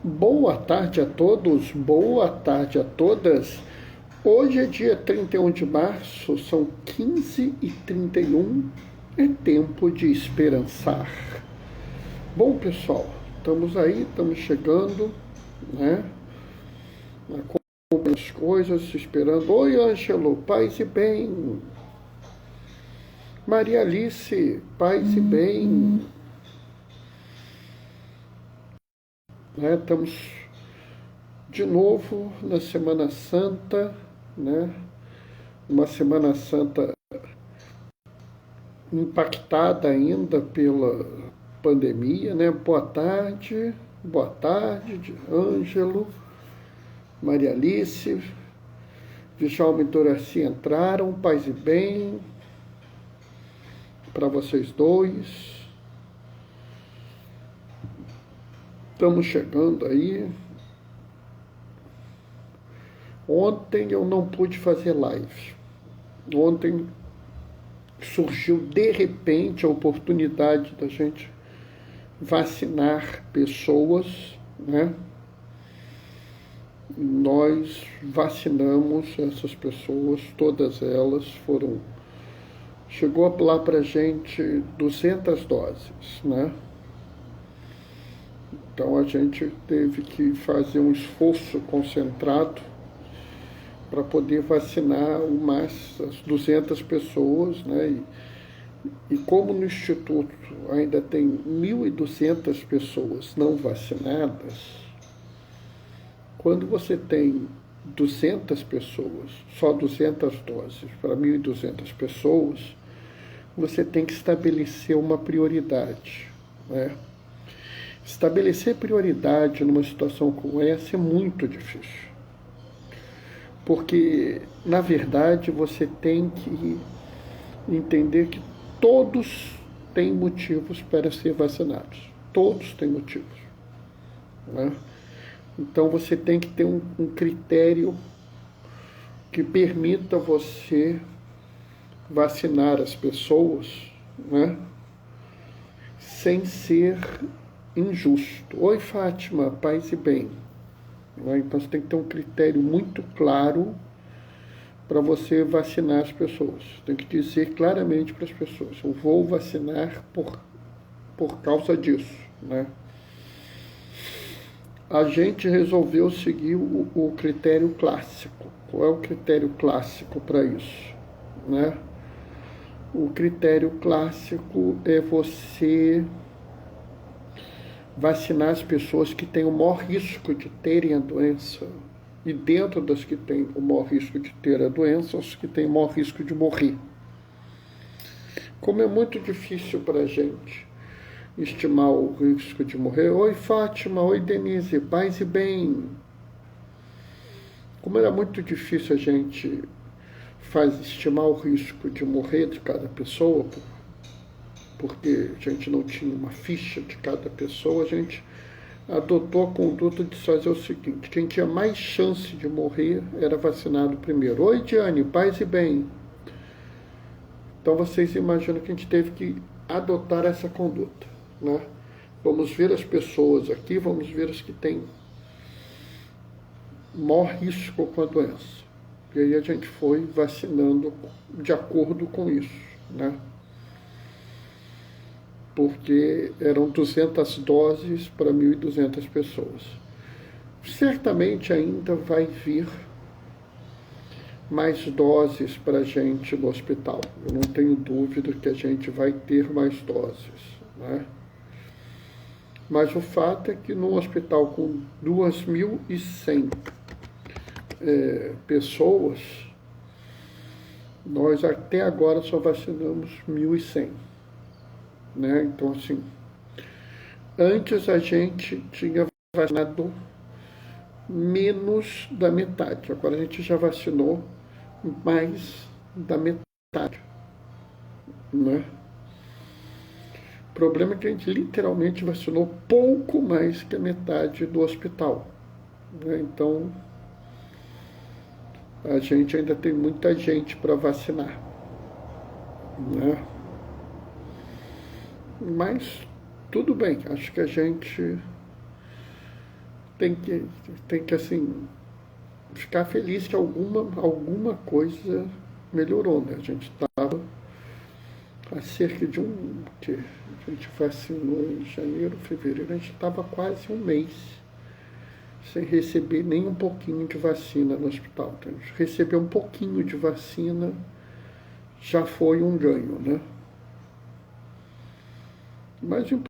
Boa tarde a todos, boa tarde a todas. Hoje é dia 31 de março, são 15h31, é tempo de esperançar. Bom, pessoal, estamos aí, estamos chegando, né? Com as coisas, esperando. Oi, Ângelo, paz e bem. Maria Alice, paz e bem. Né? Estamos de novo na Semana Santa, né? Uma Semana Santa impactada ainda pela pandemia, né? Boa tarde, Ângelo, Maria Alice, Djalma e Doraci entraram, paz e bem, para vocês dois. Estamos chegando aí. Ontem eu não pude fazer live. Ontem surgiu de repente a oportunidade da gente vacinar pessoas, né? Nós vacinamos essas pessoas, todas elas foram. Chegou lá pra gente 200 doses, né? Então a gente teve que fazer um esforço concentrado para poder vacinar as 200 pessoas, né? E como no Instituto ainda tem 1.200 pessoas não vacinadas, quando você tem 200 pessoas, só 200 doses para 1.200 pessoas, você tem que estabelecer uma prioridade, né? Estabelecer prioridade numa situação como essa é muito difícil. Porque, na verdade, você tem que entender que todos têm motivos para ser vacinados. Todos têm motivos, né? Então você tem que ter um critério que permita você vacinar as pessoas, né? Sem ser injusto. Oi, Fátima, paz e bem. Então você tem que ter um critério muito claro para você vacinar as pessoas. Tem que dizer claramente para as pessoas: eu vou vacinar por causa disso, né? A gente resolveu seguir o critério clássico. Qual é o critério clássico para isso, né? O critério clássico é você vacinar as pessoas que têm o maior risco de terem a doença, e dentro das que têm o maior risco de ter a doença, os que têm o maior risco de morrer. Como é muito difícil para a gente estimar o risco de morrer. Oi, Fátima, oi, Denise, paz e bem. Como era muito difícil a gente estimar o risco de morrer de cada pessoa, porque a gente não tinha uma ficha de cada pessoa, a gente adotou a conduta de fazer o seguinte: quem tinha mais chance de morrer era vacinado primeiro. Oi, Diane, paz e bem. Então vocês imaginam que a gente teve que adotar essa conduta, né? Vamos ver as pessoas aqui, vamos ver as que têm maior risco com a doença. E aí a gente foi vacinando de acordo com isso, né? Porque eram 200 doses para 1.200 pessoas. Certamente ainda vai vir mais doses para a gente no hospital. Eu não tenho dúvida que a gente vai ter mais doses, né? Mas o fato é que num hospital com 2.100 pessoas, nós até agora só vacinamos 1.100. Né? Então, assim, antes a gente tinha vacinado menos da metade. Agora a gente já vacinou mais da metade, né? O problema é que a gente literalmente vacinou pouco mais que a metade do hospital, né? Então, a gente ainda tem muita gente para vacinar, né? Mas tudo bem, acho que a gente tem que assim, ficar feliz que alguma coisa melhorou, né? A gente estava há cerca de que a gente vacinou em janeiro, fevereiro, a gente estava quase um mês sem receber nem um pouquinho de vacina no hospital. Então, a gente recebeu um pouquinho de vacina, já foi um ganho, né? Mas o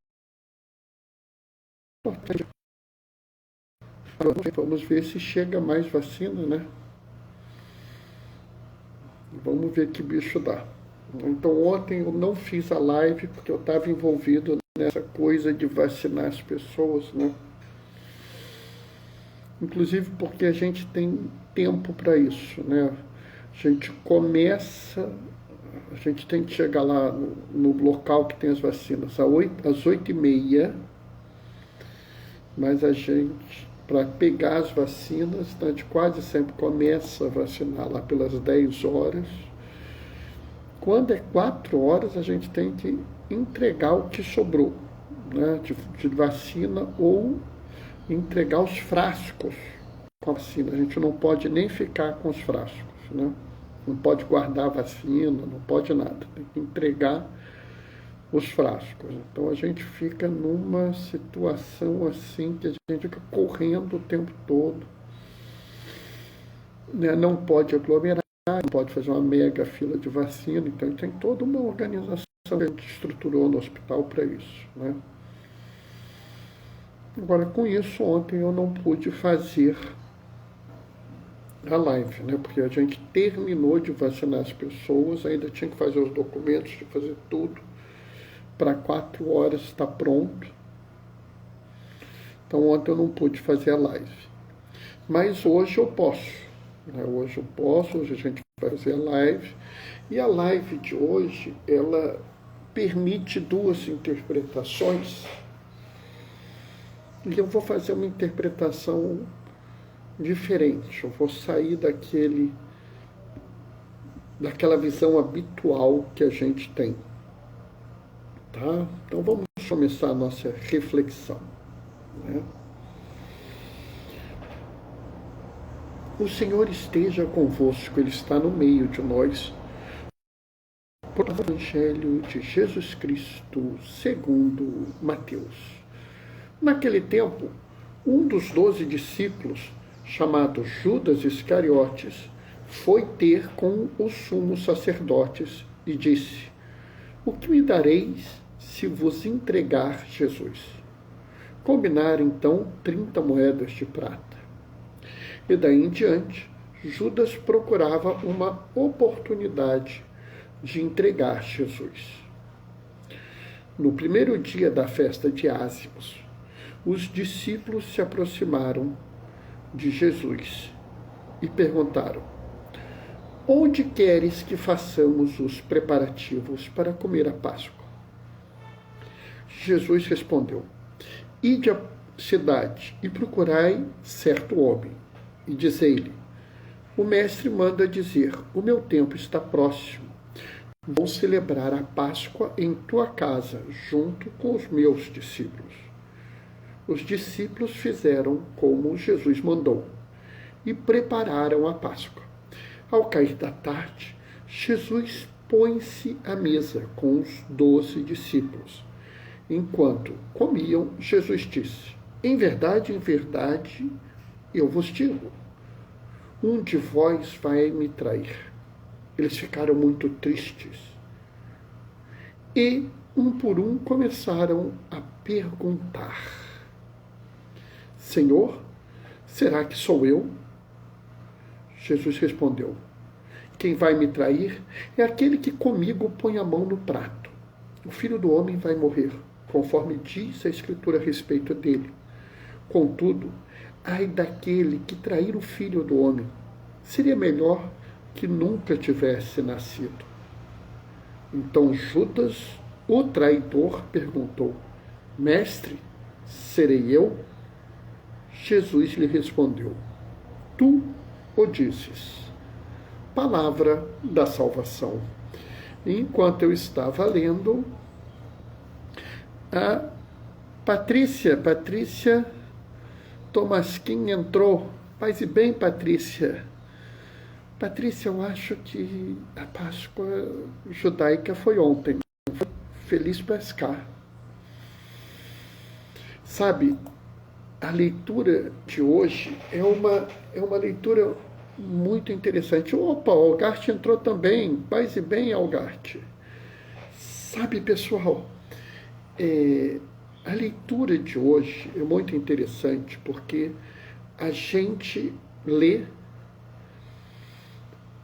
importante, vamos ver se chega mais vacina, né? Vamos ver que bicho dá. Então ontem eu não fiz a live porque eu estava envolvido nessa coisa de vacinar as pessoas, né? Inclusive porque a gente tem tempo para isso, né? A gente tem que chegar lá no local que tem as vacinas às 8h30, mas a gente, para pegar as vacinas, a gente quase sempre começa a vacinar lá pelas 10 horas. Quando é 4 horas, a gente tem que entregar o que sobrou, né, de vacina, ou entregar os frascos com a vacina. A gente não pode nem ficar com os frascos, né? Não pode guardar a vacina, não pode nada. Tem que entregar os frascos. Então a gente fica numa situação assim que a gente fica correndo o tempo todo, né? Não pode aglomerar, não pode fazer uma mega fila de vacina. Então tem toda uma organização que a gente estruturou no hospital para isso, né? Agora, com isso, ontem eu não pude fazer a live, né? Porque a gente terminou de vacinar as pessoas, ainda tinha que fazer os documentos, de fazer tudo, para 4 horas estar pronto. Então ontem eu não pude fazer a live. Mas hoje eu posso, né? Hoje a gente vai fazer a live. E a live de hoje, ela permite 2 interpretações. E eu vou fazer uma interpretação diferente. Eu vou sair daquela visão habitual que a gente tem. Tá? Então vamos começar a nossa reflexão, né? O Senhor esteja convosco, Ele está no meio de nós. Por Evangelho de Jesus Cristo, segundo Mateus. Naquele tempo, um dos 12 discípulos, chamado Judas Iscariotes, foi ter com os sumos sacerdotes e disse: o que me dareis se vos entregar Jesus? Combinaram então 30 moedas de prata. E daí em diante, Judas procurava uma oportunidade de entregar Jesus. No primeiro dia da festa de Ázimos, os discípulos se aproximaram de Jesus e perguntaram: onde queres que façamos os preparativos para comer a Páscoa? Jesus respondeu: ide à cidade e procurai certo homem, e dizei-lhe: o mestre manda dizer, o meu tempo está próximo. Vou celebrar a Páscoa em tua casa, junto com os meus discípulos. Os discípulos fizeram como Jesus mandou e prepararam a Páscoa. Ao cair da tarde, Jesus põe-se à mesa com os 12 discípulos. Enquanto comiam, Jesus disse: em verdade, eu vos digo, um de vós vai me trair. Eles ficaram muito tristes. E, um por um, começaram a perguntar: Senhor, será que sou eu? Jesus respondeu: quem vai me trair é aquele que comigo põe a mão no prato. O Filho do Homem vai morrer, conforme diz a Escritura a respeito dele. Contudo, ai daquele que trair o Filho do Homem. Seria melhor que nunca tivesse nascido. Então Judas, o traidor, perguntou: mestre, serei eu? Jesus lhe respondeu: tu o dizes. Palavra da salvação. Enquanto eu estava lendo, a Patrícia Tomasquim entrou. Paz e bem, Patrícia. Patrícia, eu acho que a Páscoa judaica foi ontem. Feliz Páscoa. Sabe, a leitura de hoje é uma leitura muito interessante. Opa, o Algarte entrou também. Paz e bem, Algarte. Sabe, pessoal, a leitura de hoje é muito interessante porque a gente lê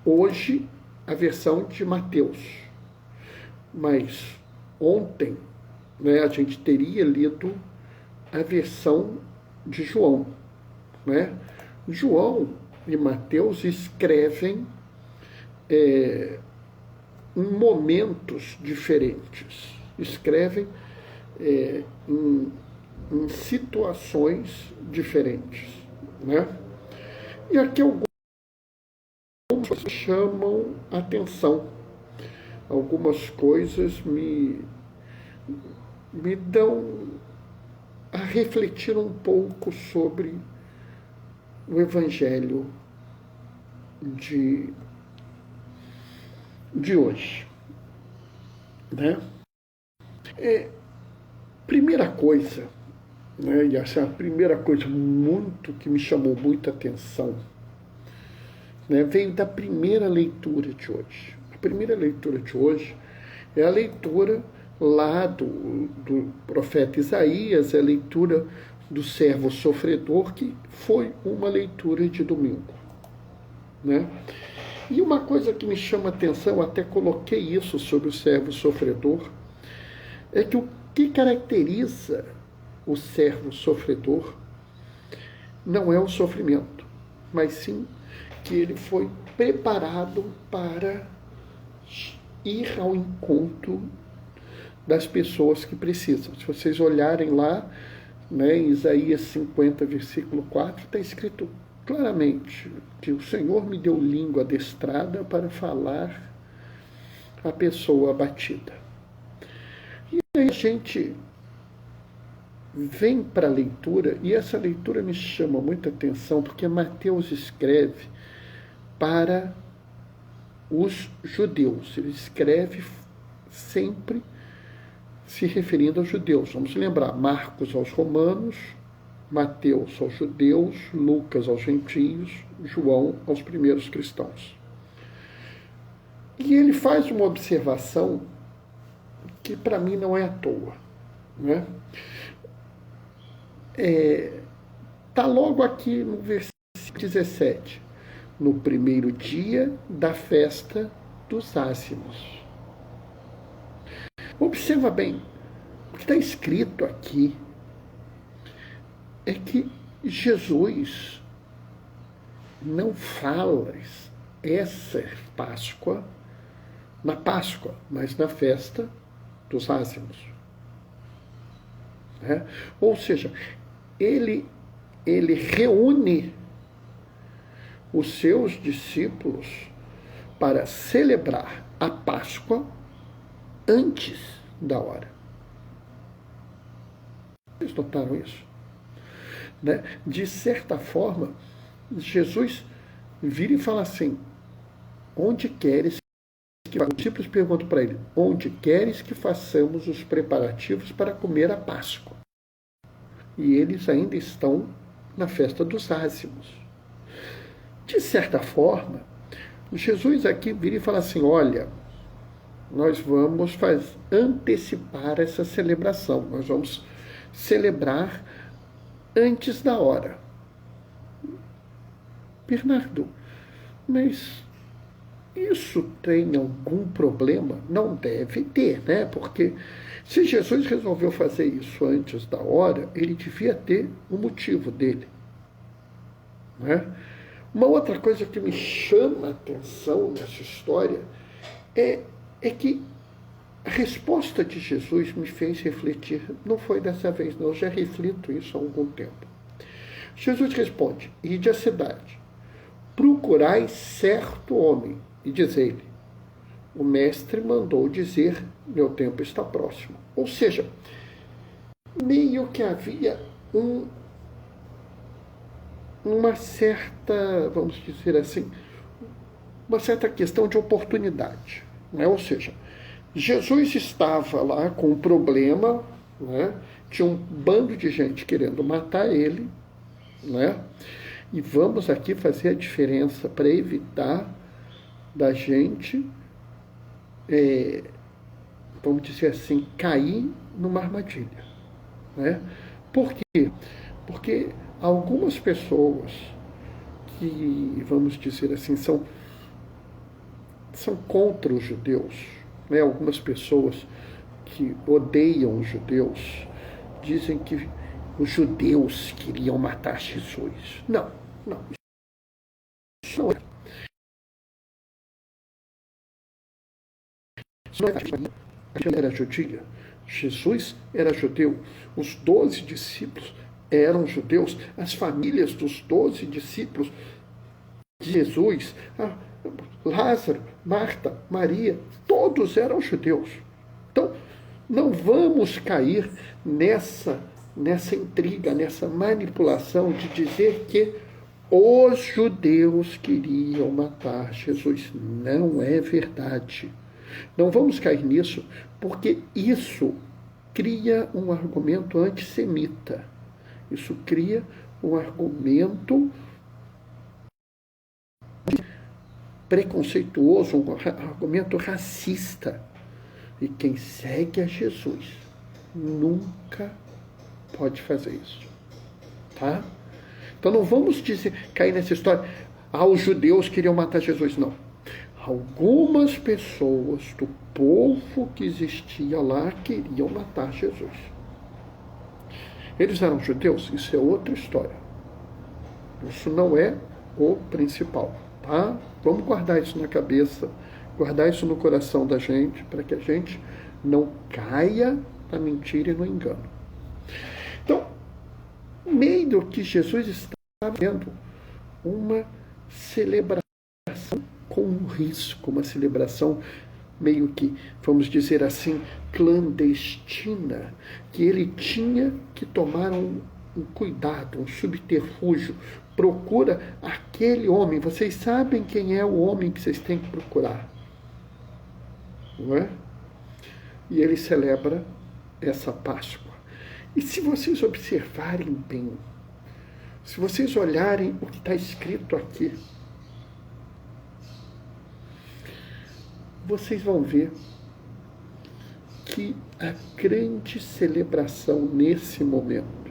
hoje a versão de Mateus, mas ontem, né, a gente teria lido a versão de João, né? João e Mateus escrevem em momentos diferentes, escrevem em situações diferentes, né? E aqui algumas chamam atenção, algumas coisas me dão a refletir um pouco sobre o Evangelho de hoje, né? Primeira coisa, né, e essa é a primeira coisa muito que me chamou muita atenção, né, veio da primeira leitura de hoje. A primeira leitura de hoje é a leitura lá do profeta Isaías, é a leitura do servo sofredor, que foi uma leitura de domingo, né? E uma coisa que me chama a atenção, até coloquei isso sobre o servo sofredor, é que o que caracteriza o servo sofredor não é o sofrimento, mas sim que ele foi preparado para ir ao encontro das pessoas que precisam. Se vocês olharem lá, né, em Isaías 50, versículo 4, está escrito claramente que o Senhor me deu língua adestrada para falar à pessoa abatida. E aí a gente vem para a leitura, e essa leitura me chama muita atenção, porque Mateus escreve para os judeus. Ele escreve sempre se referindo aos judeus. Vamos lembrar, Marcos aos romanos, Mateus aos judeus, Lucas aos gentios, João aos primeiros cristãos. E ele faz uma observação que para mim não é à toa, né? Está logo aqui no versículo 17, no primeiro dia da festa dos ázimos. Observa bem, o que está escrito aqui é que Jesus não fala essa Páscoa na Páscoa, mas na festa dos ázimos. Né? Ou seja, ele reúne os seus discípulos para celebrar a Páscoa antes da hora. Vocês notaram isso? Né? De certa forma, Jesus vira e fala assim: onde queres que os discípulos perguntam para ele: onde queres que façamos os preparativos para comer a Páscoa? E eles ainda estão na festa dos ázimos. De certa forma, Jesus aqui vira e fala assim: olha, nós vamos antecipar essa celebração, nós vamos celebrar antes da hora. Bernardo, mas isso tem algum problema? Não deve ter, né? Porque se Jesus resolveu fazer isso antes da hora, ele devia ter um motivo dele, né? Uma outra coisa que me chama a atenção nessa história é que a resposta de Jesus me fez refletir. Não foi dessa vez, não, eu já reflito isso há algum tempo. Jesus responde: ide à cidade, procurai certo homem, e dizei-lhe: o mestre mandou dizer, meu tempo está próximo. Ou seja, meio que havia uma certa, vamos dizer assim, uma certa questão de oportunidade, né? Ou seja, Jesus estava lá com um problema, né? Tinha um bando de gente querendo matar ele, né? E vamos aqui fazer a diferença para evitar da gente, vamos dizer assim, cair numa armadilha, né? Por quê? Porque algumas pessoas que, vamos dizer assim, são contra os judeus, né? Algumas pessoas que odeiam os judeus dizem que os judeus queriam matar Jesus. Não, não. Isso não é. Isso não é. Era judia. Jesus era judeu. Os 12 discípulos eram judeus. As famílias dos 12 discípulos de Jesus, Lázaro, Marta, Maria, todos eram judeus. Então, não vamos cair nessa intriga, nessa manipulação de dizer que os judeus queriam matar Jesus. Não é verdade. Não vamos cair nisso, porque isso cria um argumento antissemita. Isso cria um argumento preconceituoso, um argumento racista. E quem segue a Jesus nunca pode fazer isso, tá? Então não vamos cair nessa história, os judeus queriam matar Jesus, não. Algumas pessoas do povo que existia lá queriam matar Jesus. Eles eram judeus? Isso é outra história. Isso não é o principal, tá? Vamos guardar isso na cabeça, guardar isso no coração da gente, para que a gente não caia na mentira e no engano. Então, no meio do que Jesus está vendo, uma celebração com um risco, uma celebração meio que, vamos dizer assim, clandestina, que ele tinha que tomar um cuidado, um subterfúgio. Procura aquele homem. Vocês sabem quem é o homem que vocês têm que procurar, não é? E ele celebra essa Páscoa. E se vocês observarem bem, se vocês olharem o que está escrito aqui, vocês vão ver que a grande celebração nesse momento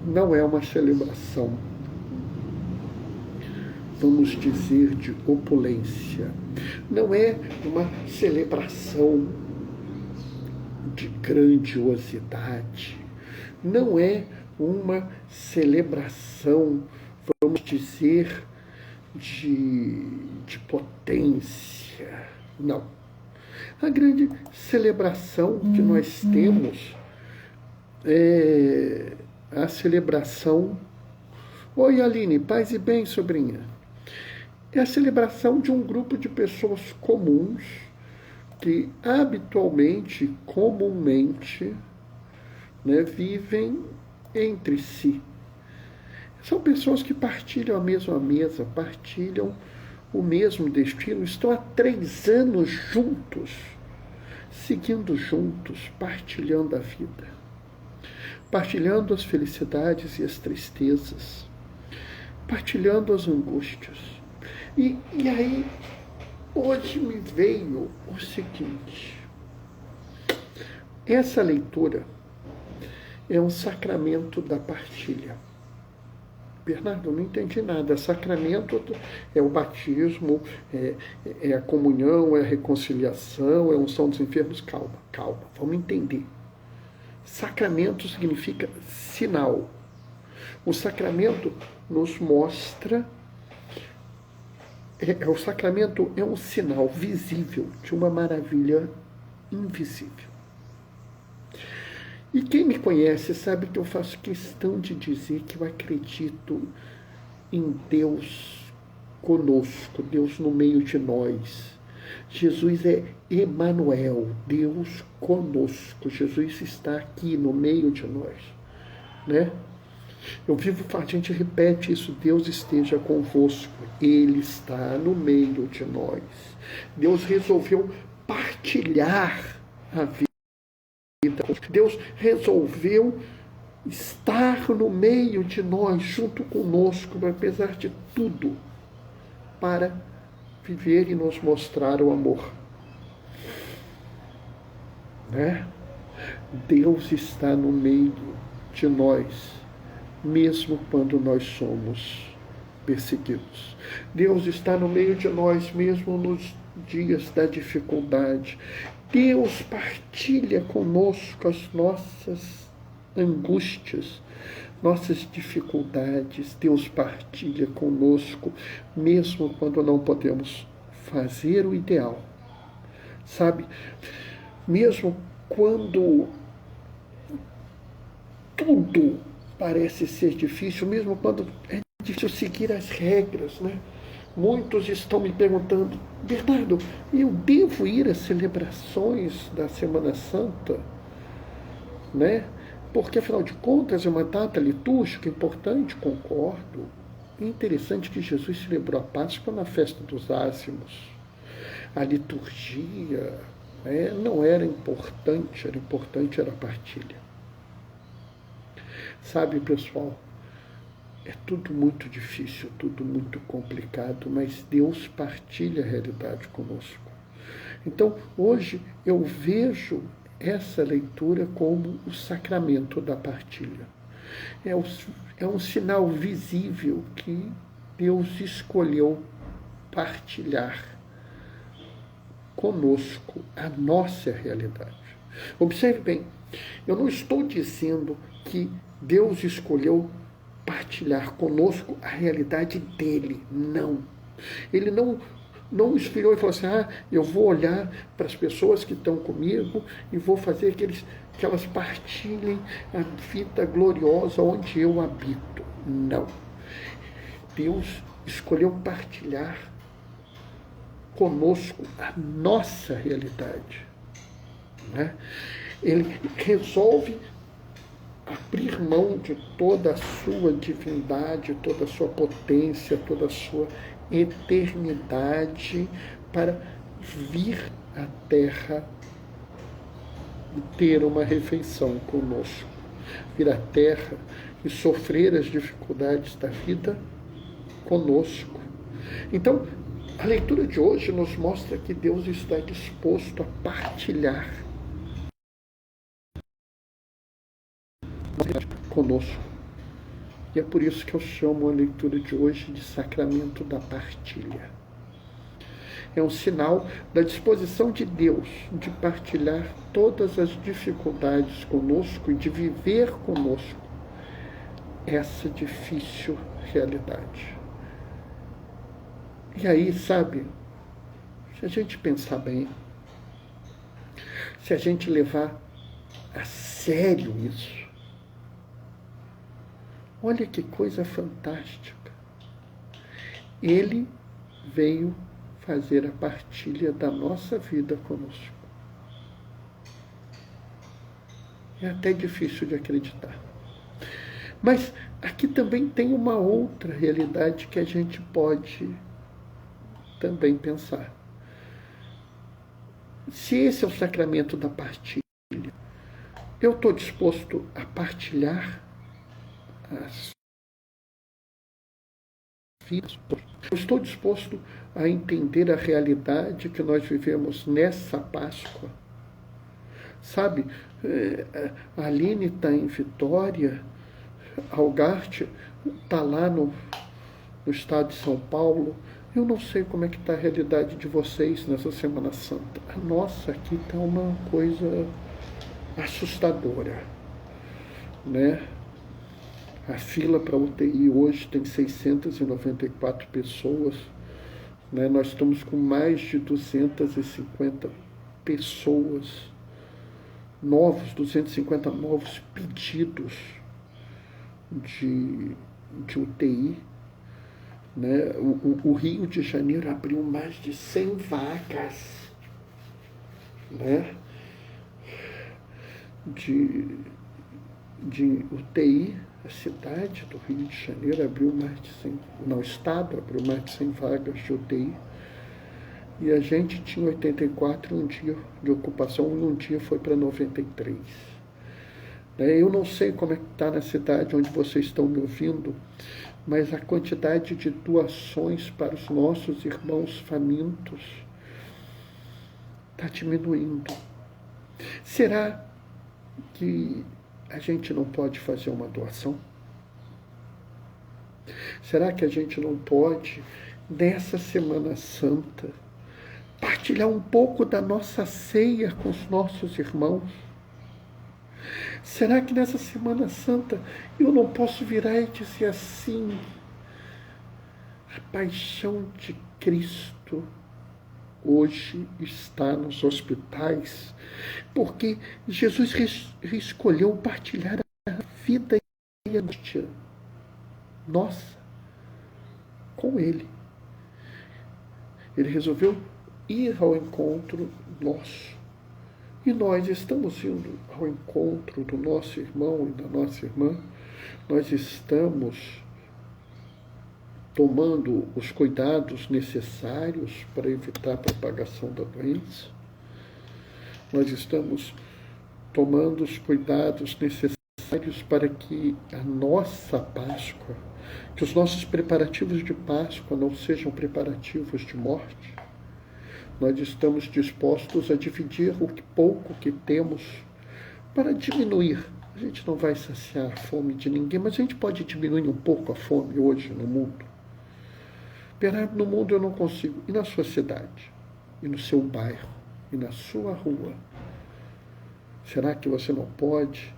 não é uma celebração, vamos dizer, de opulência. Não é uma celebração de grandiosidade. Não é uma celebração, vamos dizer, de potência. Não. A grande celebração que nós temos é a celebração... Oi, Aline, paz e bem, sobrinha. É a celebração de um grupo de pessoas comuns que habitualmente, comumente, né, vivem entre si. São pessoas que partilham a mesma mesa, partilham o mesmo destino, estão há 3 anos juntos, seguindo juntos, partilhando a vida, partilhando as felicidades e as tristezas, partilhando as angústias. E aí, hoje me veio o seguinte: essa leitura é um sacramento da partilha. Bernardo, não entendi nada. Sacramento é o batismo, é a comunhão, é a reconciliação, é a unção dos enfermos. Calma, vamos entender. Sacramento significa sinal. O sacramento nos mostra, o sacramento é um sinal visível de uma maravilha invisível. E quem me conhece sabe que eu faço questão de dizer que eu acredito em Deus conosco, Deus no meio de nós. Jesus é Emanuel, Deus conosco. Jesus está aqui no meio de nós, né? A gente repete isso, Deus esteja convosco, Ele está no meio de nós. Deus resolveu partilhar a vida. Deus resolveu estar no meio de nós, junto conosco, apesar de tudo, para viver e nos mostrar o amor. Né? Deus está no meio de nós, mesmo quando nós somos perseguidos. Deus está no meio de nós, mesmo nos dias da dificuldade. Deus partilha conosco as nossas angústias, nossas dificuldades. Deus partilha conosco, mesmo quando não podemos fazer o ideal. Sabe? Mesmo quando tudo parece ser difícil, mesmo quando é difícil seguir as regras, né? Muitos estão me perguntando: Bernardo, eu devo ir às celebrações da Semana Santa? Né? Porque, afinal de contas, é uma data litúrgica importante, concordo. É interessante que Jesus celebrou a Páscoa na festa dos ázimos. A liturgia, né, não era importante, era a partilha. Sabe, pessoal, é tudo muito difícil, tudo muito complicado, mas Deus partilha a realidade conosco. Então, hoje eu vejo essa leitura como o sacramento da partilha. É um sinal visível que Deus escolheu partilhar conosco a nossa realidade. Observe bem, eu não estou dizendo que Deus escolheu partilhar conosco a realidade dele. Não. Ele não inspirou e falou assim: eu vou olhar para as pessoas que estão comigo e vou fazer que elas partilhem a vida gloriosa onde eu habito. Não. Deus escolheu partilhar conosco a nossa realidade. Né? Ele resolve abrir mão de toda a sua divindade, toda a sua potência, toda a sua eternidade para vir à Terra e ter uma refeição conosco. Vir à Terra e sofrer as dificuldades da vida conosco. Então, a leitura de hoje nos mostra que Deus está disposto a partilhar conosco. E é por isso que eu chamo a leitura de hoje de sacramento da partilha. É um sinal da disposição de Deus de partilhar todas as dificuldades conosco e de viver conosco essa difícil realidade. E aí, sabe, se a gente pensar bem, se a gente levar a sério isso, olha que coisa fantástica. Ele veio fazer a partilha da nossa vida conosco. É até difícil de acreditar. Mas aqui também tem uma outra realidade que a gente pode também pensar. Se esse é o sacramento da partilha, eu estou disposto a partilhar as vidas. Eu estou disposto a entender a realidade que nós vivemos nessa Páscoa. Sabe, a Aline está em Vitória, Algart está lá no estado de São Paulo. Eu não sei como é que está a realidade de vocês nessa Semana Santa. A nossa aqui está uma coisa assustadora, né? A fila para UTI hoje tem 694 pessoas, né? Nós estamos com mais de 250 pessoas novos, 250 novos pedidos de UTI. Né? O Rio de Janeiro abriu mais de 100 vagas, né? de UTI A cidade do Rio de Janeiro abriu mais de 100, não, o estado abriu mais de 100 vagas de UTI. E a gente tinha 84 um dia de ocupação, e um dia foi para 93. Eu não sei como é que está na cidade onde vocês estão me ouvindo, mas a quantidade de doações para os nossos irmãos famintos está diminuindo. Será que a gente não pode fazer uma doação? Será que a gente não pode, nessa Semana Santa, partilhar um pouco da nossa ceia com os nossos irmãos? Será que nessa Semana Santa eu não posso virar e dizer assim: a paixão de Cristo hoje está nos hospitais, porque Jesus escolheu partilhar a vida e a angústia nossa com Ele. Ele resolveu ir ao encontro nosso. E nós estamos indo ao encontro do nosso irmão e da nossa irmã. Nós estamos tomando os cuidados necessários para evitar a propagação da doença. Nós estamos tomando os cuidados necessários para que a nossa Páscoa, que os nossos preparativos de Páscoa não sejam preparativos de morte. Nós estamos dispostos a dividir o pouco que temos para diminuir. A gente não vai saciar a fome de ninguém, mas a gente pode diminuir um pouco a fome hoje no mundo. Bernardo, no mundo eu não consigo. E na sua cidade? E no seu bairro? E na sua rua? Será que você não pode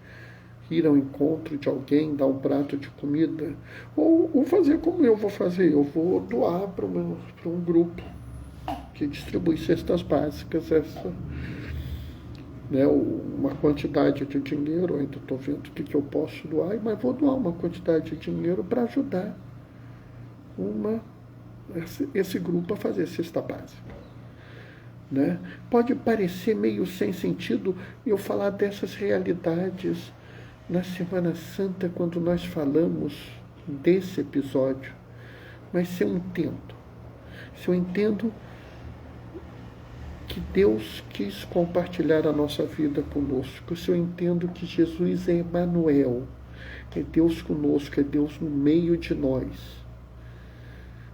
ir ao encontro de alguém, dar um prato de comida? Ou fazer como eu vou fazer? Eu vou doar para um grupo que distribui cestas básicas, uma quantidade de dinheiro. Eu ainda estou vendo o que eu posso doar, mas vou doar uma quantidade de dinheiro para ajudar esse grupo a fazer cesta básica. Pode parecer meio sem sentido eu falar dessas realidades na Semana Santa, quando nós falamos desse episódio, mas se eu entendo que Deus quis compartilhar a nossa vida conosco, se eu entendo que Jesus é Emmanuel, é Deus conosco, é Deus no meio de nós,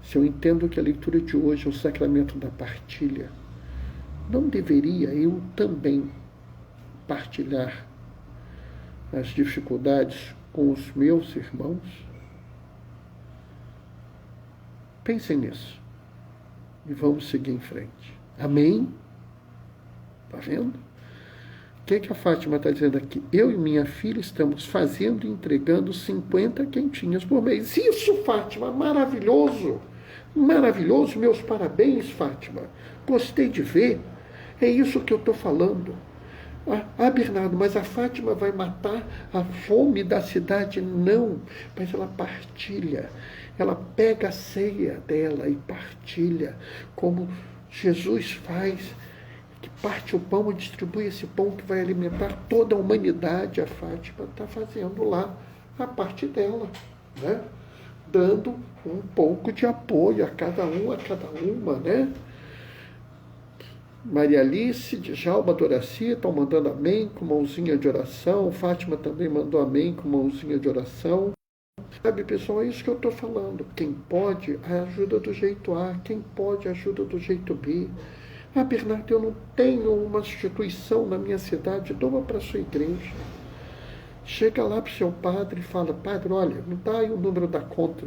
se eu entendo que a leitura de hoje é o sacramento da partilha, não deveria eu também partilhar as dificuldades com os meus irmãos? Pensem nisso e vamos seguir em frente. Amém? Está vendo? O que a Fátima está dizendo aqui? Eu e minha filha estamos fazendo e entregando 50 quentinhas por mês. Isso, Fátima, maravilhoso! Maravilhoso, meus parabéns, Fátima. Gostei de ver. É isso que eu estou falando. Bernardo, mas a Fátima vai matar a fome da cidade? Não, mas ela partilha. Ela pega a ceia dela e partilha, como Jesus faz, que parte o pão e distribui esse pão que vai alimentar toda a humanidade. A Fátima está fazendo lá a parte dela, dando um pouco de apoio a cada um, a cada uma, Maria Alice, Djalma, Doracia estão mandando amém com mãozinha de oração. Fátima também mandou amém com mãozinha de oração. Sabe, pessoal, é isso que eu estou falando. Quem pode, ajuda do jeito A. Quem pode, ajuda do jeito B. Bernardo, eu não tenho uma instituição na minha cidade. Doa para a sua igreja. Chega lá para o seu padre e fala: padre, olha, me dá aí o número da conta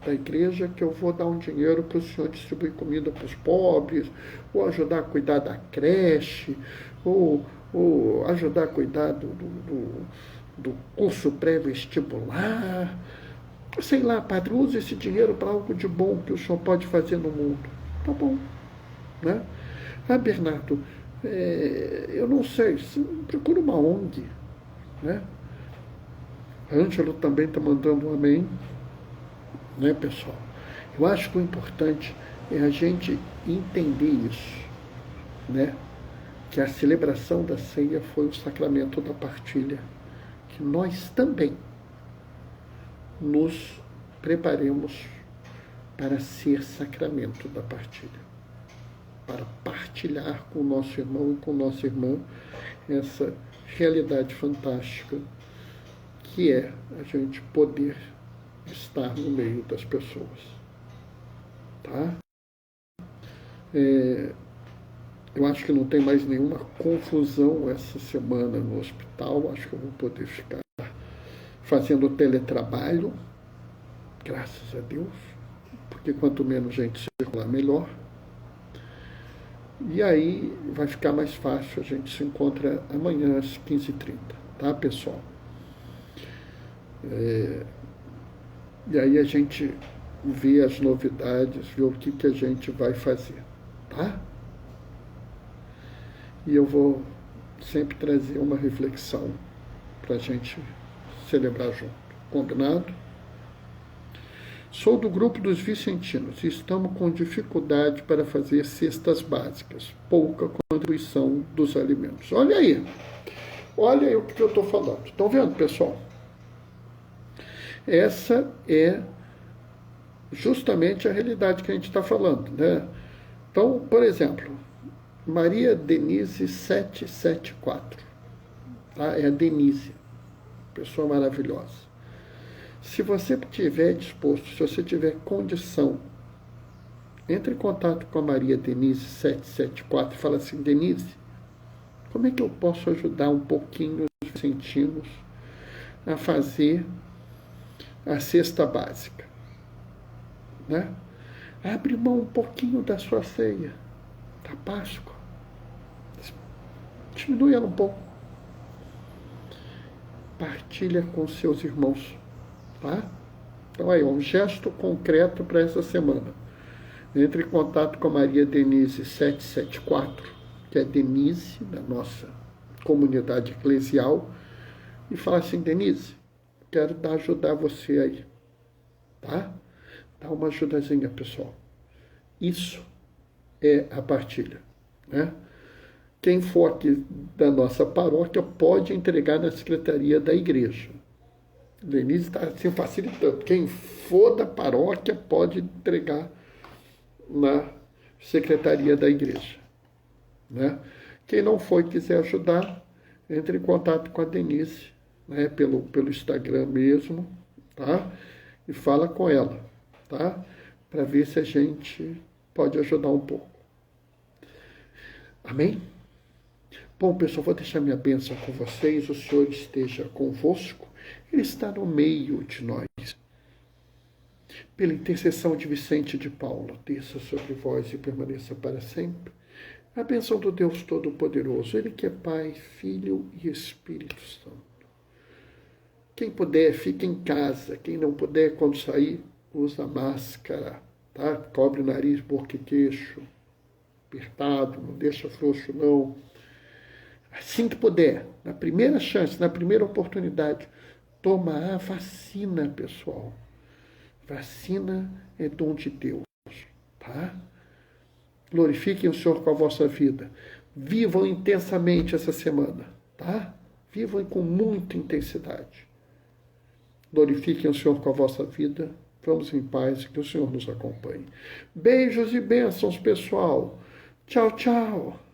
da igreja que eu vou dar um dinheiro para o senhor distribuir comida para os pobres, ou ajudar a cuidar da creche, ou ajudar a cuidar do curso pré-vestibular. Sei lá, padre, use esse dinheiro para algo de bom que o senhor pode fazer no mundo. Tá bom, Bernardo, eu não sei, procura uma ONG, Ângelo também está mandando um amém, pessoal? Eu acho que o importante é a gente entender isso, que a celebração da ceia foi o sacramento da partilha, que nós também nos preparemos para ser sacramento da partilha, para partilhar com o nosso irmão e com nossa irmã essa realidade fantástica que é a gente poder estar no meio das pessoas. Tá? Eu acho que não tem mais nenhuma confusão essa semana no hospital. Acho que eu vou poder ficar fazendo teletrabalho, graças a Deus, porque quanto menos gente circular, melhor. E aí vai ficar mais fácil. A gente se encontra amanhã às 15h30, tá, pessoal? E aí a gente vê as novidades, vê o que a gente vai fazer, tá? E eu vou sempre trazer uma reflexão para a gente celebrar junto. Combinado? Sou do grupo dos vicentinos e estamos com dificuldade para fazer cestas básicas. Pouca contribuição dos alimentos. Olha aí o que eu estou falando. Estão vendo, pessoal? Essa é justamente a realidade que a gente está falando, né? Então, por exemplo, Maria Denise 774, tá? É a Denise, pessoa maravilhosa. Se você estiver disposto, se você tiver condição, entre em contato com a Maria Denise 774 e fala assim: Denise, como é que eu posso ajudar um pouquinho os vicentinos a fazer a cesta básica, né? Abre mão um pouquinho da sua ceia, da Páscoa. Diminui ela um pouco. Partilha com seus irmãos, tá? Então aí, um gesto concreto para essa semana. Entre em contato com a Maria Denise 774, que é Denise, da nossa comunidade eclesial, e fala assim: Denise, quero ajudar você aí, tá? Dá uma ajudazinha, pessoal. Isso é a partilha, né? Quem for aqui da nossa paróquia pode entregar na secretaria da igreja. Denise está assim facilitando. Quem for da paróquia pode entregar na secretaria da igreja, né? Quem não for e quiser ajudar, entre em contato com a Denise, né, pelo Instagram mesmo, tá? E fala com ela, tá? Para ver se a gente pode ajudar um pouco. Amém? Bom, pessoal, vou deixar minha bênção com vocês. O Senhor esteja convosco. Ele está no meio de nós. Pela intercessão de Vicente de Paula, desça sobre vós e permaneça para sempre a bênção do Deus Todo-Poderoso, Ele que é Pai, Filho e Espírito Santo. Quem puder, fique em casa. Quem não puder, quando sair, usa máscara, tá? Cobre o nariz, boca e queixo, apertado, não deixa frouxo, não. Assim que puder, na primeira chance, na primeira oportunidade, toma a vacina, pessoal. Vacina é dom de Deus, tá? Glorifiquem o Senhor com a vossa vida. Vivam intensamente essa semana, tá? Vivam com muita intensidade. Glorifiquem o Senhor com a vossa vida. Vamos em paz e que o Senhor nos acompanhe. Beijos e bênçãos, pessoal. Tchau, tchau.